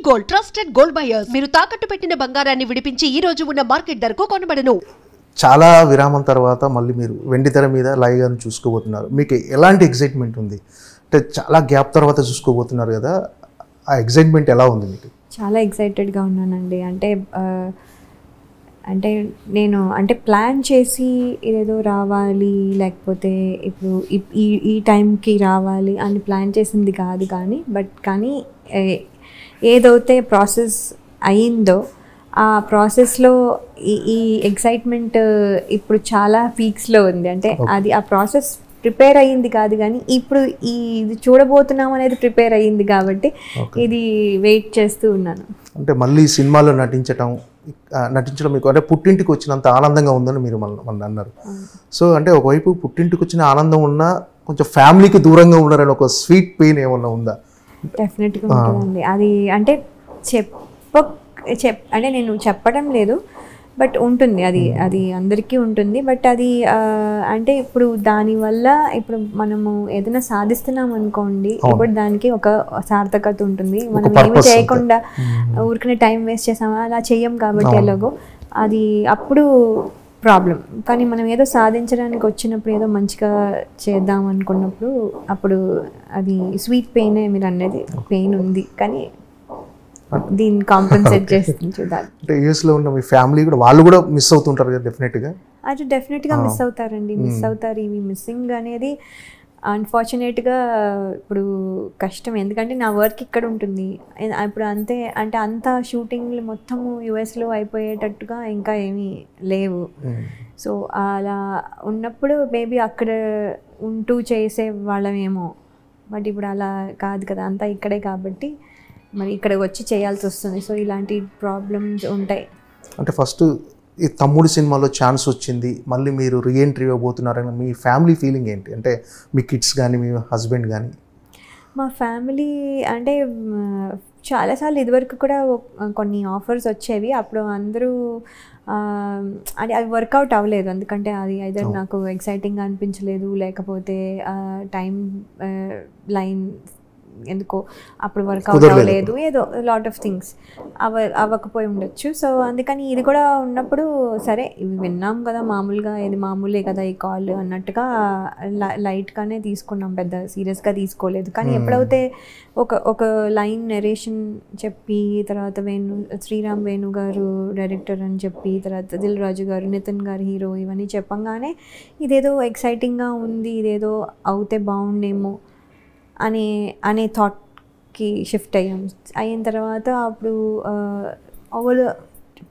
Gold trusted gold buyers. మీరు తాకట్టు పెట్టిన బంగారాన్ని విడిపించి ఈ రోజు ఉన్న మార్కెట్ ధరకు కొనబడను. చాలా విరామం తర్వాత మళ్ళీ మీరు వెండితెర మీద లైవ్ గాని చూసుకోబోతున్నారు. మీకు ఎలాంటి ఎక్సైట్మెంట్ ఉంది? అంటే చాలా గ్యాప్ తర్వాత చూసుకోబోతున్నారు కదా, ఆ ఎక్సైట్మెంట్ ఎలా ఉంది మీకు? చాలా ఎక్సైటెడ్గా ఉన్నానండి. అంటే నేను ప్లాన్ చేసి ఏదో రావాలి, లేకపోతే ఇప్పుడు ఈ టైంకి రావాలి అని ప్లాన్ చేసింది కాదు. కానీ ఏదైతే ప్రాసెస్ అయిందో ఆ ప్రాసెస్లో ఈ ఎక్సైట్మెంట్ ఇప్పుడు చాలా పీక్స్లో ఉంది. అంటే అది ఆ ప్రాసెస్ ప్రిపేర్ అయ్యింది కాదు, కానీ ఇప్పుడు ఇది చూడబోతున్నాం అనేది ప్రిపేర్ అయ్యింది కాబట్టి ఇది వెయిట్ చేస్తూ ఉన్నాను. అంటే మళ్ళీ సినిమాలో నటించడం మీకు అంటే పుట్టింటికి వచ్చినంత ఆనందంగా ఉందని మీరు మన అన్నారు. సో అంటే ఒకవైపు పుట్టింటికి వచ్చిన ఆనందం ఉన్నా కొంచెం ఫ్యామిలీకి దూరంగా ఉన్నారని ఒక స్వీట్ పెయిన్ ఏమన్నా ఉందా? డెఫినెట్గా ఉంటుందండి. అది అంటే అంటే నేను చెప్పడం లేదు, బట్ ఉంటుంది. అది అందరికీ ఉంటుంది. బట్ అది అంటే ఇప్పుడు దానివల్ల ఇప్పుడు మనము ఏదైనా సాధిస్తున్నాం అనుకోండి, ఇప్పుడు దానికి ఒక సార్థకత ఉంటుంది. మనం ఏమి చేయకుండా ఊరికనే టైం వేస్ట్ చేసామా అలా చెయ్యం కాబట్టి ఎలాగో అది అప్పుడు ప్రాబ్లం. కానీ మనం ఏదో సాధించడానికి వచ్చినప్పుడు ఏదో మంచిగా చేద్దాం అనుకున్నప్పుడు అప్పుడు అది స్వీట్ పెయిన్ మీరు అనేది పెయిన్ ఉంది, కానీ దీన్ని కాంపెన్సేట్ చేస్తుంది చూడాలి. అంటే యూఎస్లో ఉన్న మీ ఫ్యామిలీ కూడా వాళ్ళు కూడా మిస్ అవుతుంటారు కదా డెఫినెట్గా? అది డెఫినెట్గా మిస్ అవుతారండి. మిస్ అవుతారు. ఇవి మిస్సింగ్ అనేది అన్ఫార్చునేట్గా ఇప్పుడు కష్టం, ఎందుకంటే నా వర్క్ ఇక్కడ ఉంటుంది. ఇప్పుడు అంత షూటింగ్లు మొత్తము యుఎస్లో అయిపోయేటట్టుగా ఇంకా ఏమీ లేవు. సో అలా ఉన్నప్పుడు మేబీ అక్కడ ఉంటూ చేసే వాళ్ళమేమో, బట్ ఇప్పుడు అలా కాదు కదా, అంతా ఇక్కడే కాబట్టి మరి ఇక్కడ వచ్చి చేయాల్సి వస్తుంది. సో ఇలాంటి ప్రాబ్లమ్స్ ఉంటాయి. అంటే ఫస్ట్ ఈ తమ్ముడు సినిమాలో ఛాన్స్ వచ్చింది, మళ్ళీ మీరు రీఎంట్రీ ఇవ్వబోతున్నారని మీ ఫ్యామిలీ ఫీలింగ్ ఏంటి? అంటే మీ కిడ్స్ కానీ మీ హస్బెండ్ కానీ? మా ఫ్యామిలీ అంటే చాలాసార్లు ఇదివరకు కూడా కొన్ని ఆఫర్స్ వచ్చేవి. అప్పుడు అందరూ అవి వర్కౌట్ అవ్వలేదు, ఎందుకంటే అది ఐదర్ నాకు ఎక్సైటింగ్గా అనిపించలేదు, లేకపోతే టైం లైన్ ఎందుకో అప్పుడు వర్కౌట్ అవ్వలేదు, ఏదో లాట్ ఆఫ్ థింగ్స్ అవ్వకపోయి ఉండొచ్చు. సో అందుకని ఇది కూడా ఉన్నప్పుడు సరే ఇవి విన్నాం కదా, మామూలుగా ఇది మామూలే కదా ఈ కాల్ అన్నట్టుగా లైట్గానే తీసుకున్నాం, పెద్ద సీరియస్గా తీసుకోలేదు. కానీ ఎప్పుడైతే ఒక లైన్ నెరేషన్ చెప్పి, తర్వాత శ్రీరామ్ వేణు గారు డైరెక్టర్ అని చెప్పి, తర్వాత దిల్ రాజు గారు, నితిన్ గారు హీరో, ఇవన్నీ చెప్పంగానే ఇదేదో ఎక్సైటింగ్గా ఉంది, ఇదేదో అవుతే బాగుండేమో అనే థాట్కి షిఫ్ట్ అయిన తర్వాత అప్పుడు ఓవర్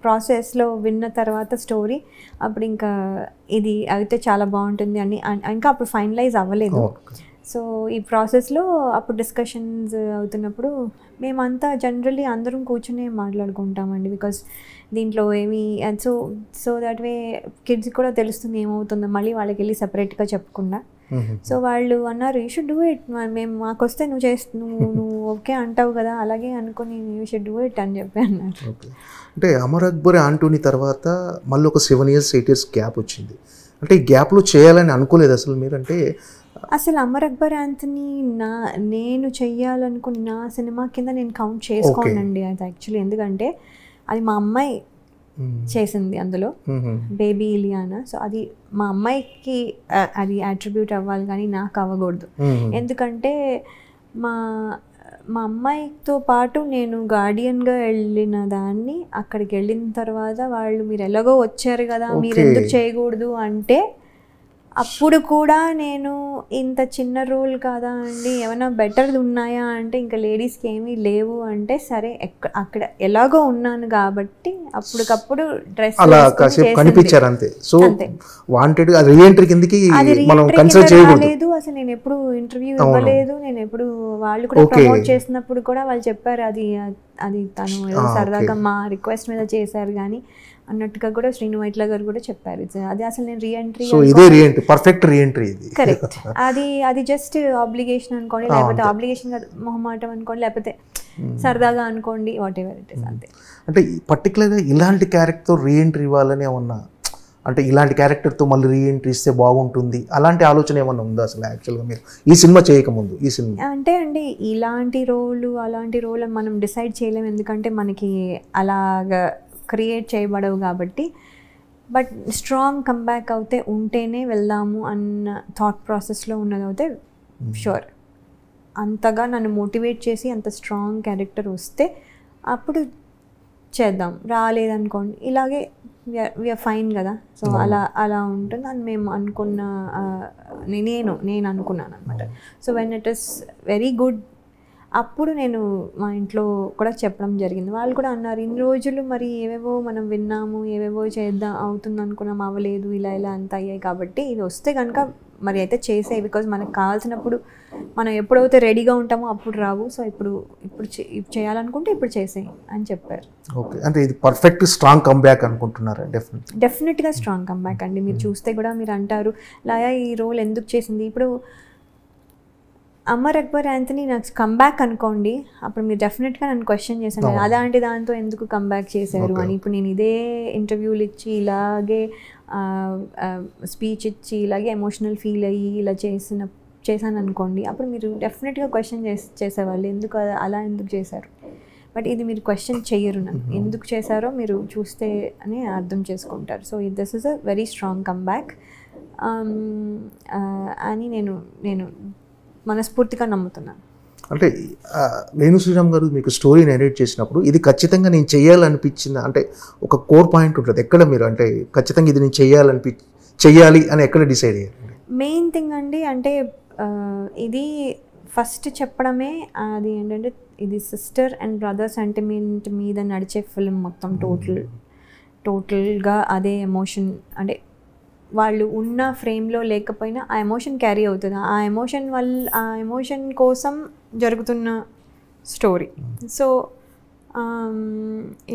ప్రాసెస్లో విన్న తర్వాత స్టోరీ అప్పుడు ఇంకా ఇది అయితే చాలా బాగుంటుంది అని ఇంకా అప్పుడు ఫైనలైజ్ అవ్వలేదు. సో ఈ ప్రాసెస్లో అప్పుడు డిస్కషన్స్ అవుతున్నప్పుడు మేమంతా జనరల్లీ అందరం కూర్చునే మాట్లాడుకుంటామండి, బికాస్ దీంట్లో ఏమి సో దట్ వే కిడ్స్ కూడా తెలుస్తుంది ఏమవుతుందో, మళ్ళీ వాళ్ళకి వెళ్ళి సపరేట్గా చెప్పకుండా. సో వాళ్ళు అన్నారు యూ షుడ్ డూ ఇట్, మేము మాకు వస్తే నువ్వు ఓకే అంటావు కదా, అలాగే అనుకుని యూ షుడ్ డూ ఇట్ అని చెప్పి అన్నారు. అంటే అమర్ అక్బర్ ఆంటోనీ తర్వాత మళ్ళీ ఒక 7 years 8 years గ్యాప్ వచ్చింది. అంటే ఈ గ్యాప్లో చేయాలని అనుకోలేదు అసలు మీరు? అంటే అసలు అమర్ అక్బర్ ఆంటోనీ నేను చెయ్యాలనుకున్న నా సినిమా కింద నేను కౌంట్ చేసుకోనండి అది యాక్చువల్లీ, ఎందుకంటే అది మా అమ్మాయి చేసింది అందులో, బేబీ ఇలియానా. సో అది మా అమ్మాయికి అది అట్రిబ్యూట్ అవ్వాలి, కానీ నాకు అవ్వకూడదు. ఎందుకంటే మా అమ్మాయితో పాటు నేను గార్డియన్గా వెళ్ళిన దాన్ని అక్కడికి వెళ్ళిన తర్వాత వాళ్ళు మీరు ఎలాగో వచ్చారు కదా, మీరు ఎందుకు చేయకూడదు అంటే అప్పుడు కూడా నేను ఇంత చిన్న రోల్ కాదా అండి, ఏమైనా బెటర్ ఉన్నాయా అంటే ఇంకా లేడీస్కి ఏమీ లేవు అంటే సరే అక్కడ ఎలాగో ఉన్నాను కాబట్టి అప్పటికప్పుడు డ్రెస్ కనిపించారు అంతే. సో వాంటెడ్ రీఎంట్రీ కిందకి మనం కన్సిడర్ చేయకూడదు. అసలు నేను ఎప్పుడు ఇంటర్వ్యూ ఇవ్వలేదు, నేను ఎప్పుడు వాళ్ళు కూడా ప్రమోట్ చేసినప్పుడు కూడా వాళ్ళు చెప్పారు అది తను సరదాగా మా రిక్వెస్ట్ మీద చేశారు కానీ అన్నట్టుగా కూడా శ్రీను వైట్ల గారు కూడా చెప్పారు. అది అసలు నేను రీఎంట్రీ, పర్ఫెక్ట్ రీఎంట్రీ ఇది కరెక్ట్. అది జస్ట్ ఆబ్లిగేషన్ అనుకోండి, లేకపోతే ఆబ్లిగేషన్ మొహమాటం అనుకోండి, లేకపోతే సరదాగా అనుకోండి, వాట్ ఎవర్ ఇట్ ఇస్ అంతే. అంటే పర్టికులర్గా ఇలాంటి క్యారెక్టర్ రీఎంట్రీ ఇవ్వాలని ఏమన్నా అంటే ఇలాంటి క్యారెక్టర్తో మళ్ళీ రీఎంట్రీ ఇస్తే బాగుంటుంది అలాంటి ఆలోచన ఏమన్నా ఉందా అసలు యాక్చువల్గా మీరు ఈ సినిమా చేయకముందు? ఈ సినిమా అంటే అండి ఇలాంటి రోలు అలాంటి రోల్ మనం డిసైడ్ చేయలేము, ఎందుకంటే మనకి అలాగా క్రియేట్ చేయబడవు కాబట్టి. బట్ స్ట్రాంగ్ కంబ్యాక్ అవుతే ఉంటేనే వెళ్దాము అన్న థాట్ ప్రాసెస్లో ఉన్నది అయితే షూర్. అంతగా నన్ను మోటివేట్ చేసి అంత స్ట్రాంగ్ క్యారెక్టర్ వస్తే అప్పుడు చేద్దాం. రాలేదనుకోండి ఇలాగే వీఆర్ ఫైన్ కదా. సో అలా ఉంటుంది అని మేము అనుకున్న, నేను అనుకున్నాను అనమాట. So when it is very good అప్పుడు నేను మా ఇంట్లో కూడా చెప్పడం జరిగింది. వాళ్ళు కూడా అన్నారు, ఇన్ని రోజులు మరి ఏవేవో మనం విన్నాము, ఏవేవో చేద్దాం అవుతుంది అనుకున్నాం, అవ్వలేదు, ఇలా అంత అయ్యాయి, కాబట్టి ఇది వస్తే కనుక మరి అయితే చేసేవి. బికాజ్ మనకు కావాల్సినప్పుడు మనం ఎప్పుడైతే రెడీగా ఉంటామో అప్పుడు రావు. సో ఇప్పుడు చేయాలనుకుంటే ఇప్పుడు చేసేయి అని చెప్పారు. ఓకే, అంటే ఇది పర్ఫెక్ట్ స్ట్రాంగ్ కంబ్యాక్ అనుకుంటున్నారా? డెఫినెట్గా స్ట్రాంగ్ కంబ్యాక్ అండి. మీరు చూస్తే కూడా మీరు అంటారు లాయా ఈ రోల్ ఎందుకు చేసింది. ఇప్పుడు అమర్ అక్బర్ యాంథనీ నాకు కంబ్యాక్ అనుకోండి, అప్పుడు మీరు డెఫినెట్గా నన్ను క్వశ్చన్ చేశాను అలాంటి దాంతో ఎందుకు కంబ్యాక్ చేశారు అని. ఇప్పుడు నేను ఇదే ఇంటర్వ్యూలు ఇచ్చి ఇలాగే స్పీచ్ ఇచ్చి ఇలాగే ఎమోషనల్ ఫీల్ అయ్యి ఇలా చేశాను అనుకోండి, అప్పుడు మీరు డెఫినెట్గా క్వశ్చన్ చేసేవాళ్ళు ఎందుకు అలా ఎందుకు చేశారు. బట్ ఇది మీరు క్వశ్చన్ చెయ్యరు, నన్ను ఎందుకు చేశారో మీరు చూస్తే అని అర్థం చేసుకుంటారు. So this is a very strong comeback అని నేను మనస్ఫూర్తిగా నమ్ముతున్నాను. అంటే వేణు శ్రీరామ్ గారు మీకు స్టోరీ నెరేట్ చేసినప్పుడు ఇది ఖచ్చితంగా నేను చేయాలనిపించిన, అంటే ఒక కోర్ పాయింట్ ఉంటుంది ఎక్కడ మీరు అంటే ఖచ్చితంగా ఇది నేను చెయ్యాలి అని ఎక్కడ డిసైడ్ అయ్యారు? మెయిన్ థింగ్ అండి అంటే ఇది ఫస్ట్ చెప్పడమే, అది ఏంటంటే ఇది సిస్టర్ అండ్ బ్రదర్ సెంటిమెంట్ మీద నడిచే ఫిల్మ్ మొత్తం టోటల్గా అదే ఎమోషన్. అంటే వాళ్ళు ఉన్న ఫ్రేమ్లో లేకపోయినా ఆ ఎమోషన్ క్యారీ అవుతుంది, ఆ ఎమోషన్ కోసం జరుగుతున్న స్టోరీ. సో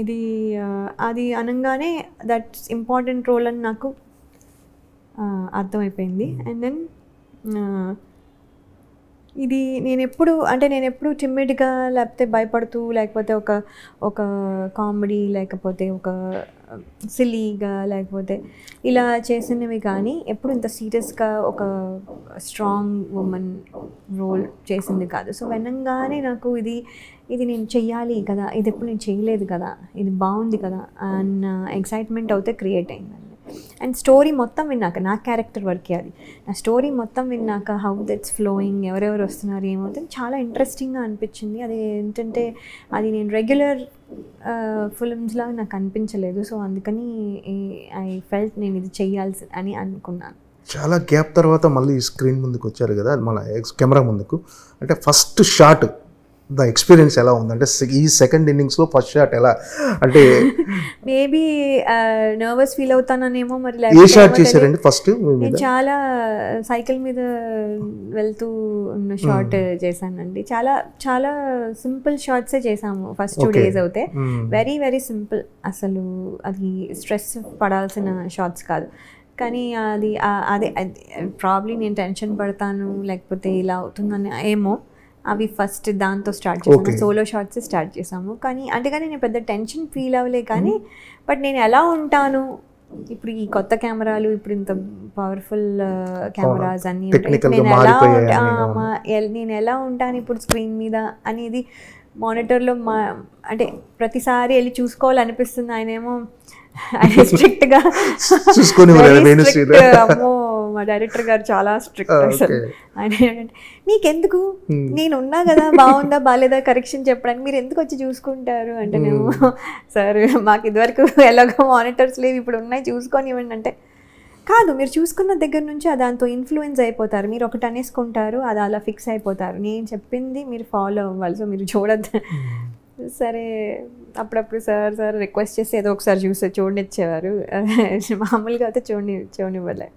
ఇది అది అనగానే దట్స్ ఇంపార్టెంట్ రోల్ అని నాకు అర్థమైపోయింది. అండ్ దెన్ ఇది నేను ఎప్పుడు టిమ్మిడ్గా లేకపోతే భయపడుతూ లేకపోతే ఒక కామెడీ లేకపోతే ఒక సిలీగా లేకపోతే ఇలా చేసినవి కానీ ఎప్పుడు ఇంత సీరియస్గా ఒక స్ట్రాంగ్ ఉమెన్ రోల్ చేసింది కాదు. సో వినంగానే నాకు ఇది నేను చెయ్యాలి కదా, ఇది ఎప్పుడు నేను చేయలేదు కదా, ఇది బాగుంది కదా అన్న ఎక్సైట్మెంట్ అయితే క్రియేట్ అయిందండి. అండ్ స్టోరీ మొత్తం విన్నాక, నా క్యారెక్టర్ వర్కే అది, నా స్టోరీ మొత్తం విన్నాక హౌ దట్స్ ఫ్లోయింగ్, ఎవరెవరు వస్తున్నారు ఏమవుతుంది చాలా ఇంట్రెస్టింగ్గా అనిపించింది. అది ఏంటంటే అది నేను రెగ్యులర్ ఫిల్మ్స్లా నాకు అనిపించలేదు. సో అందుకని ఐ ఫెల్ట్ నేను ఇది చెయ్యాల్సి అని అనుకున్నాను. చాలా గ్యాప్ తర్వాత మళ్ళీ స్క్రీన్ ముందుకు వచ్చారు కదా, మన కెమెరా ముందుకు. అంటే ఫస్ట్ షాట్ ద ఎక్స్పీరియన్స్ ఎలా ఉంది? అంటే ఈ సెకండ్ ఇన్నింగ్స్లో ఫస్ట్ షాట్ ఎలా, అంటే మేబీ నర్వస్ ఫీల్ అవుతాననేమో మరి. ఏ షాట్ చేశారండి ఫస్ట్? చాలా సైకిల్ మీద వెళ్తూ ఉన్న షాట్ చేశానండి. చాలా చాలా సింపుల్ షాట్సే చేసాము ఫస్ట్ 2 days అయితే. వెరీ వెరీ సింపుల్, అసలు అది స్ట్రెస్ పడాల్సిన షాట్స్ కాదు. కానీ అదే ప్రాబ్లీ నేను టెన్షన్ పడతాను లేకపోతే ఇలా అవుతుందని ఏమో, అవి ఫస్ట్ దాంతో స్టార్ట్ చేసాము, సోలో షాట్స్ స్టార్ట్ చేసాము. కానీ నేను పెద్ద టెన్షన్ ఫీల్ అవ్వలే, కానీ బట్ నేను ఎలా ఉంటాను ఇప్పుడు ఈ కొత్త కెమెరాలు, ఇప్పుడు ఇంత పవర్ఫుల్ కెమెరాస్ అన్నీ నేను ఎలా ఉంటాను ఇప్పుడు స్క్రీన్ మీద అనేది మానిటర్లో అంటే ప్రతిసారి వెళ్ళి చూసుకోవాలనిపిస్తుంది. ఆయనేమో స్ట్రిక్ట్గా అమ్మో మా డైరెక్టర్ గారు చాలా స్ట్రిక్ట్ అసలు. ఆయన ఏంటంటే నీకెందుకు, నేను ఉన్నా కదా, బాగుందా బాగాలేదా కరెక్షన్ చెప్పడానికి, మీరు ఎందుకు వచ్చి చూసుకుంటారు అంటే, నేను సార్ మాకు ఇదివరకు ఎలాగో మానిటర్స్ లేవు, ఇప్పుడు ఉన్నాయి చూసుకొని ఇవ్వండి అంటే, కాదు మీరు చూసుకున్న దగ్గర నుంచి దాంతో ఇన్ఫ్లుయెన్స్ అయిపోతారు, మీరు ఒకటి అనేసుకుంటారు, అది అలా ఫిక్స్ అయిపోతారు, నేను చెప్పింది మీరు ఫాలో అవ్వాలి, సో మీరు చూడద్దు. సరే అప్పుడప్పుడు సార్ రిక్వెస్ట్ చేసి ఏదో ఒకసారి చూడనిచ్చేవారు, మామూలుగా అయితే చూడనివ్వలే.